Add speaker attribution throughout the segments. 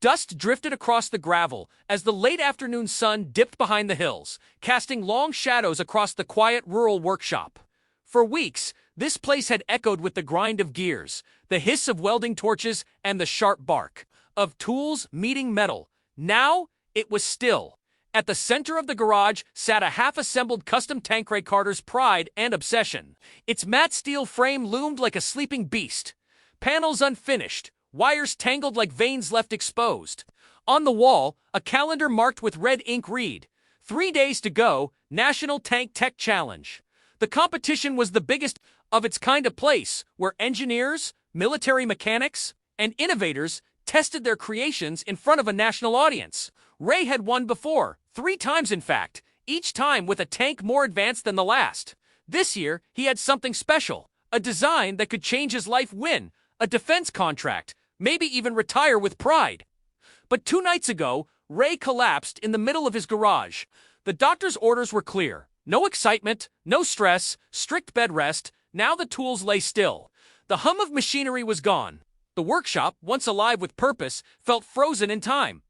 Speaker 1: Dust drifted across the gravel as the late afternoon sun dipped behind the hills, casting long shadows across the quiet rural workshop. For weeks, this place had echoed with the grind of gears, the hiss of welding torches, and the sharp bark of tools meeting metal. Now, it was still. At the center of the garage sat a half-assembled custom Tanqueray Carter's pride and obsession. Its matte steel frame loomed like a sleeping beast. Panels unfinished, wires tangled like veins left exposed. On the wall, a calendar marked with red ink read, 3 days to go, National Tank Tech Challenge. The competition was the biggest of its kind, a place where engineers, military mechanics, and innovators tested their creations in front of a national audience. Ray had won before, 3 times in fact, each time with a tank more advanced than the last. This year, he had something special, a design that could change his life, win a defense contract, maybe even retire with pride. But 2 nights ago, Ray collapsed in the middle of his garage. The doctor's orders were clear. No excitement, no stress, strict bed rest. Now the tools lay still. The hum of machinery was gone. The workshop, once alive with purpose, felt frozen in time.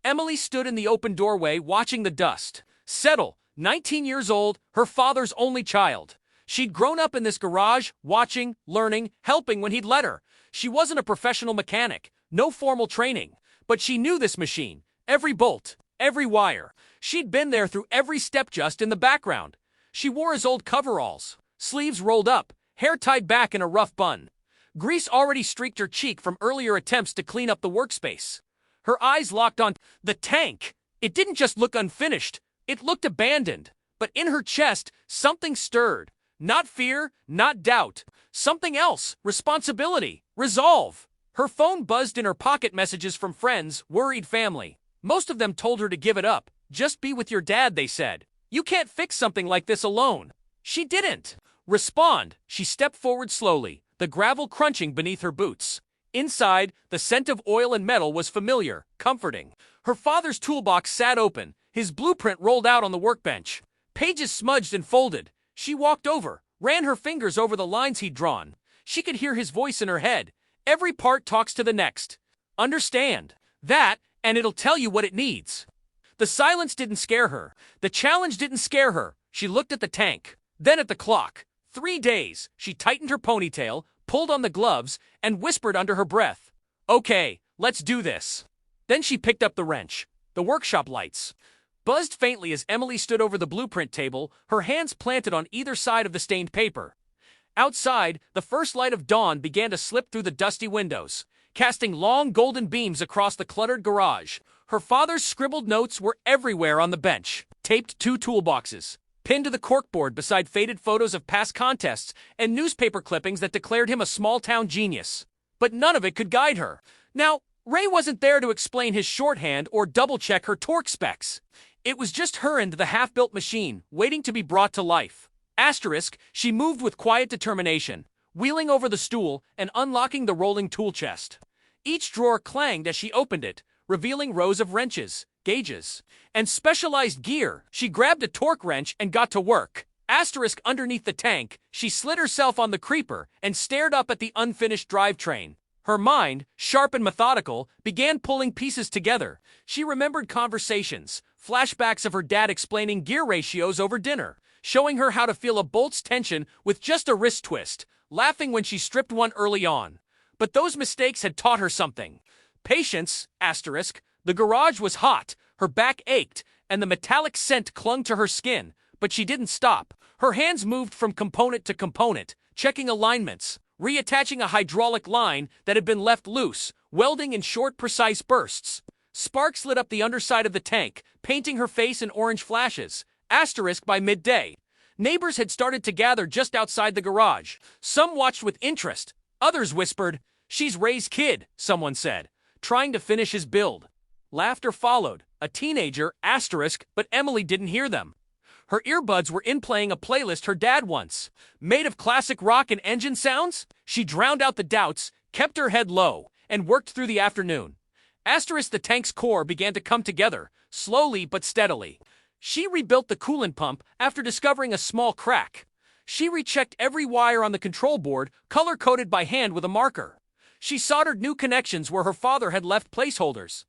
Speaker 1: Emily stood in the open doorway watching the dust settle. 19 years old, her father's only child. She'd grown up in this garage, watching, learning, helping when he'd let her. She wasn't a professional mechanic, no formal training, but she knew this machine, every bolt, every wire. She'd been there through every step just in the background. She wore his old coveralls, sleeves rolled up, hair tied back in a rough bun. Grease already streaked her cheek from earlier attempts to clean up the workspace. Her eyes locked on the tank. It didn't just look unfinished, it looked abandoned. But in her chest, something stirred. Not fear, not doubt. Something else. Responsibility. Resolve. Her phone buzzed in her pocket, messages from friends, worried family. Most of them told her to give it up. Just be with your dad, they said. You can't fix something like this alone. She didn't respond. She stepped forward slowly, the gravel crunching beneath her boots. Inside, the scent of oil and metal was familiar, comforting. Her father's toolbox sat open, his blueprint rolled out on the workbench. Pages smudged and folded. She walked over, ran her fingers over the lines he'd drawn. She could hear his voice in her head. Every part talks to the next. Understand that, and it'll tell you what it needs. The silence didn't scare her. The challenge didn't scare her. She looked at the tank, then at the clock. 3 days. She tightened her ponytail, pulled on the gloves, and whispered under her breath, "Okay, let's do this." Then she picked up the wrench. The workshop lights buzzed faintly as Emily stood over the blueprint table, her hands planted on either side of the stained paper. Outside, the first light of dawn began to slip through the dusty windows, casting long golden beams across the cluttered garage. Her father's scribbled notes were everywhere on the bench, taped 2 toolboxes, pinned to the corkboard beside faded photos of past contests and newspaper clippings that declared him a small-town genius. But none of it could guide her. Now, Ray wasn't there to explain his shorthand or double-check her torque specs. It was just her and the half-built machine, waiting to be brought to life. Asterisk, she moved with quiet determination, wheeling over the stool and unlocking the rolling tool chest. Each drawer clanged as she opened it, revealing rows of wrenches, gauges, and specialized gear. She grabbed a torque wrench and got to work. Asterisk, underneath the tank, she slid herself on the creeper and stared up at the unfinished drivetrain. Her mind, sharp and methodical, began pulling pieces together. She remembered conversations, flashbacks of her dad explaining gear ratios over dinner, showing her how to feel a bolt's tension with just a wrist twist, laughing when she stripped one early on. But those mistakes had taught her something. Patience, asterisk. The garage was hot, her back ached, and the metallic scent clung to her skin, but she didn't stop. Her hands moved from component to component, checking alignments, reattaching a hydraulic line that had been left loose, welding in short, precise bursts. Sparks lit up the underside of the tank, painting her face in orange flashes. Asterisk, by midday, neighbors had started to gather just outside the garage. Some watched with interest. Others whispered, "She's Ray's kid," someone said, trying to finish his build. Laughter followed. A teenager, asterisk, but Emily didn't hear them. Her earbuds were in playing a playlist her dad once made of classic rock and engine sounds. She drowned out the doubts, kept her head low, and worked through the afternoon. Asterisk, the tank's core began to come together, slowly but steadily. She rebuilt the coolant pump after discovering a small crack. She rechecked every wire on the control board, color-coded by hand with a marker. She soldered new connections where her father had left placeholders.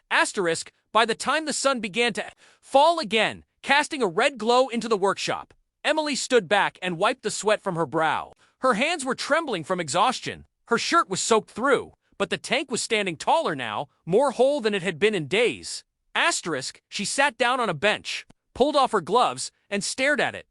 Speaker 1: Asterisk, by the time the sun began to fall again, casting a red glow into the workshop, Emily stood back and wiped the sweat from her brow. Her hands were trembling from exhaustion. Her shirt was soaked through, but the tank was standing taller now, more whole than it had been in days. Asterisk, she sat down on a bench, pulled off her gloves, and stared at it.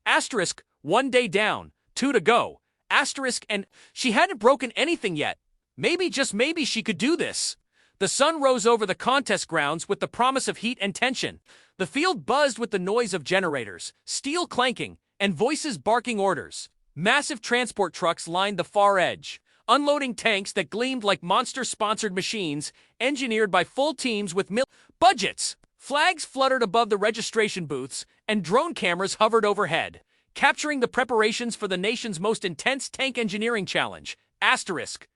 Speaker 1: Asterisk, 1 day down, 2 to go. Asterisk, and she hadn't broken anything yet. Maybe, just maybe, she could do this. The sun rose over the contest grounds with the promise of heat and tension. The field buzzed with the noise of generators, steel clanking, and voices barking orders. Massive transport trucks lined the far edge, unloading tanks that gleamed like monster-sponsored machines, engineered by full teams with budgets. Flags fluttered above the registration booths, and drone cameras hovered overhead, capturing the preparations for the nation's most intense tank engineering challenge. Asterisk.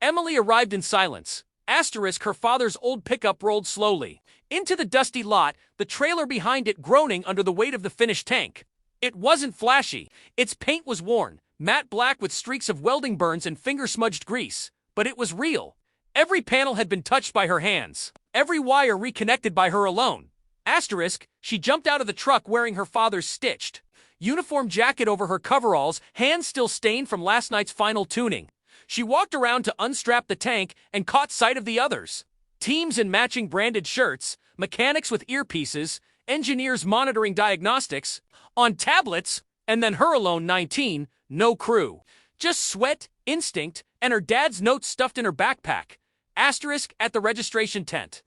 Speaker 1: Emily arrived in silence. Asterisk, her father's old pickup rolled slowly into the dusty lot, the trailer behind it groaning under the weight of the finished tank. It wasn't flashy. Its paint was worn, matte black with streaks of welding burns and finger-smudged grease. But it was real. Every panel had been touched by her hands, every wire reconnected by her alone. Asterisk, she jumped out of the truck wearing her father's stitched uniform jacket over her coveralls, hands still stained from last night's final tuning. She walked around to unstrap the tank and caught sight of the others. Teams in matching branded shirts, mechanics with earpieces, engineers monitoring diagnostics, on tablets, and then her alone, 19, no crew. Just sweat, instinct, and her dad's notes stuffed in her backpack. Asterisk, at the registration tent.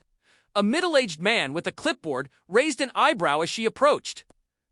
Speaker 1: A middle-aged man with a clipboard raised an eyebrow as she approached.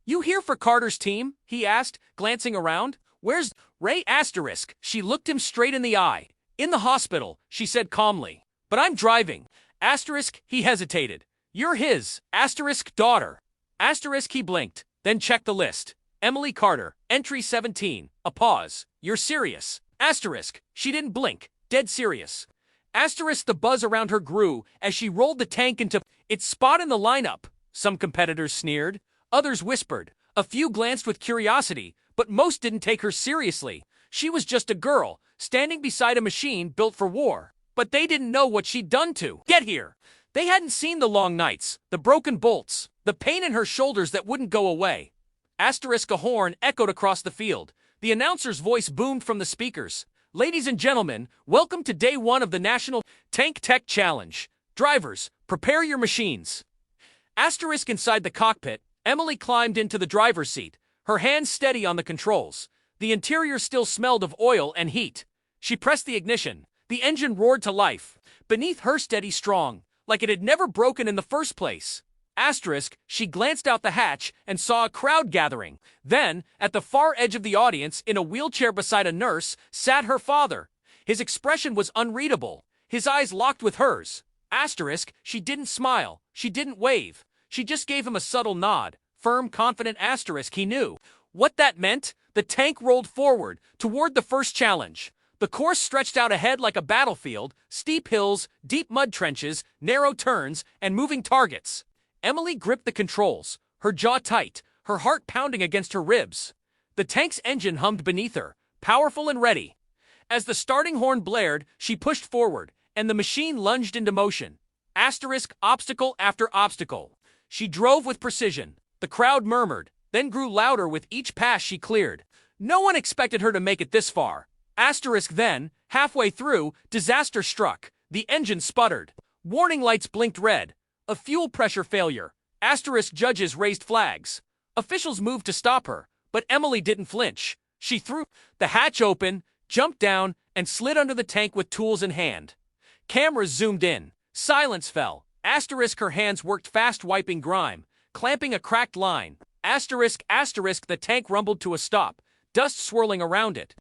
Speaker 1: "You here for Carter's team?" he asked, glancing around. "Where's Ray?" Asterisk, she looked him straight in the eye. "In the hospital," she said calmly. "But I'm driving." Asterisk, he hesitated. "You're his, asterisk, daughter." Asterisk, he blinked, then checked the list. Emily Carter, entry 17, a pause. "You're serious?" Asterisk, she didn't blink, dead serious. Asterisk, the buzz around her grew as she rolled the tank into its spot in the lineup. Some competitors sneered, others whispered, a few glanced with curiosity, but most didn't take her seriously. She was just a girl, standing beside a machine built for war. But they didn't know what she'd done to get here. They hadn't seen the long nights, the broken bolts, the pain in her shoulders that wouldn't go away. Asterisk, a horn echoed across the field. The announcer's voice boomed from the speakers. "Ladies and gentlemen, welcome to day 1 of the National Tank Tech Challenge. Drivers, prepare your machines." Asterisk, inside the cockpit, Emily climbed into the driver's seat, her hands steady on the controls. The interior still smelled of oil and heat. She pressed the ignition. The engine roared to life. Beneath her, steady strong, like it had never broken in the first place. Asterisk, she glanced out the hatch and saw a crowd gathering. Then, at the far edge of the audience, in a wheelchair beside a nurse, sat her father. His expression was unreadable, his eyes locked with hers. Asterisk, she didn't smile, she didn't wave. She just gave him a subtle nod, firm, confident. Asterisk, he knew what that meant. The tank rolled forward, toward the first challenge. The course stretched out ahead like a battlefield, steep hills, deep mud trenches, narrow turns, and moving targets. Emily gripped the controls, her jaw tight, her heart pounding against her ribs. The tank's engine hummed beneath her, powerful and ready. As the starting horn blared, she pushed forward, and the machine lunged into motion. Asterisk, obstacle after obstacle. She drove with precision. The crowd murmured, then grew louder with each pass she cleared. No one expected her to make it this far. Asterisk, then, halfway through, disaster struck. The engine sputtered. Warning lights blinked red. A fuel pressure failure. Asterisk, judges raised flags. Officials moved to stop her, but Emily didn't flinch. She threw the hatch open, jumped down, and slid under the tank with tools in hand. Cameras zoomed in. Silence fell. Asterisk, her hands worked fast, wiping grime, clamping a cracked line. Asterisk, the tank rumbled to a stop, dust swirling around it.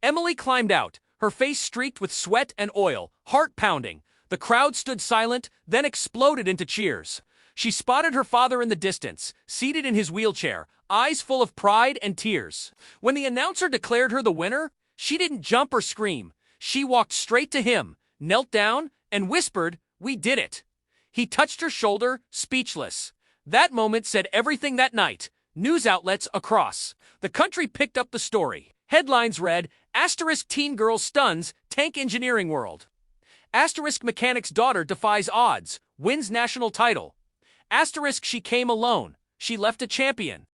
Speaker 1: Emily climbed out, her face streaked with sweat and oil, heart pounding. The crowd stood silent, then exploded into cheers. She spotted her father in the distance, seated in his wheelchair, eyes full of pride and tears. When the announcer declared her the winner, she didn't jump or scream. She walked straight to him, knelt down, and whispered, "We did it." He touched her shoulder, speechless. That moment said everything that night. News outlets across the country picked up the story. Headlines read, Asterisk teen girl stuns, tank engineering world. Asterisk mechanic's daughter defies odds, wins national title. Asterisk she came alone, she left a champion.